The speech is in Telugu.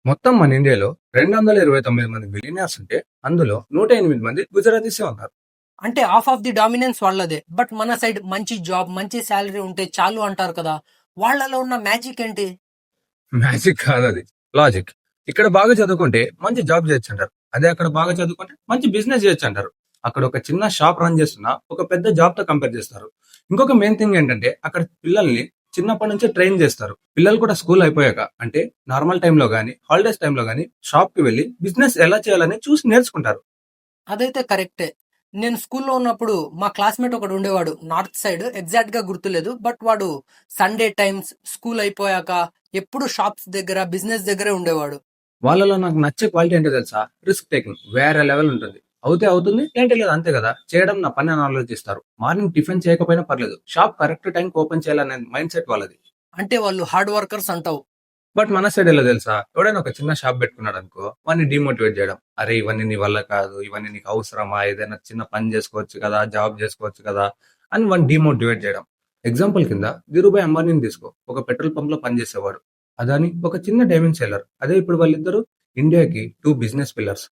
మొత్తం మన ఇండియాలో 229 మంది బిలియనర్స్ ఉంటే అందులో 108 మంది గుజరాతీసే ఉన్నారు. అంటే హాఫ్ ఆఫ్ ది డామినెన్స్ వాళ్ళదే. బట్ మన సైడ్ మంచి జాబ్, మంచి సాలరీ ఉంటే చాలు అంటారు కదా! వాళ్ళలో ఉన్న మ్యాజిక్ ఏంటి? మ్యాజిక్ కాదు అది, లాజిక్. ఇక్కడ బాగా చదువుకుంటే మంచి జాబ్ చేయొచ్చు అంటారు. అదే అక్కడ బాగా చదువుకుంటే మంచి బిజినెస్ చేయొచ్చు అంటారు. అక్కడ ఒక చిన్న షాప్ రన్ చేస్తున్నా ఒక పెద్ద జాబ్ తో కంపేర్ చేస్తారు. ఇంకొక మెయిన్ థింగ్ ఏంటంటే అక్కడ పిల్లల్ని చిన్నప్పటి నుంచే ట్రైన్ చేస్తారు. పిల్లలు కూడా స్కూల్ అయిపోయాక అంటే నార్మల్ టైంలో గానీ హాలిడేస్ టైంలో గానీ షాప్ కి వెళ్లి బిజినెస్ ఎలా చేయాలని చూసి నేర్చుకుంటారు. అదైతే కరెక్టే. నేను స్కూల్లో ఉన్నప్పుడు మా క్లాస్‌మేట్ ఒకడు ఉండేవాడు. నార్త్ సైడ్ ఎగ్జాక్ట్‌గా గుర్తులేదు. బట్ వాడు సండే టైమ్స్, స్కూల్ అయిపోయాక ఎప్పుడు షాప్స్ దగ్గర, బిజినెస్ దగ్గరే ఉండేవాడు. వాళ్ళలో నాకు నచ్చే క్వాలిటీ ఏంటో తెలుసా? రిస్క్ టేకింగ్ వేరే లెవెల్ ఉంటుంది. అవుతే అవుతుంది, ఏంటి లేదు అంతే కదా. చేయడం నా పని అని ఆలోచిస్తారు. మార్నింగ్ టిఫిన్ చేయకపోయినా పర్లేదు, షాప్ కరెక్ట్ టైంకి ఓపెన్ చేయాలనే మైండ్ సెట్ వాళ్ళది. అంటే వాళ్ళు హార్డ్ వర్కర్స్ అంటావు. బట్ మన సైడ్ ఎలా తెలుసా? ఎవడైనా ఒక చిన్న షాప్ పెట్టుకున్నాడు అనుకో, వాడిని డిమోటివేట్ చేయడం. అరే ఇవన్నీ నీ వల్ల కాదు, ఇవన్నీ నీకు అవసరమా, ఏదైనా చిన్న పని చేసుకోవచ్చు కదా, జాబ్ చేసుకోవచ్చు కదా అని వాడిని డిమోటివేట్ చేయడం. ఎగ్జాంపుల్ కింద ధీరుభాయ్ అంబానీని తీసుకో. ఒక పెట్రోల్ పంప్ లో పనిచేసేవాడు. అదాని ఒక చిన్న డైమండ్ సెల్లర్. అదే ఇప్పుడు వాళ్ళిద్దరు ఇండియాకి టూ బిజినెస్ పిల్లర్స్.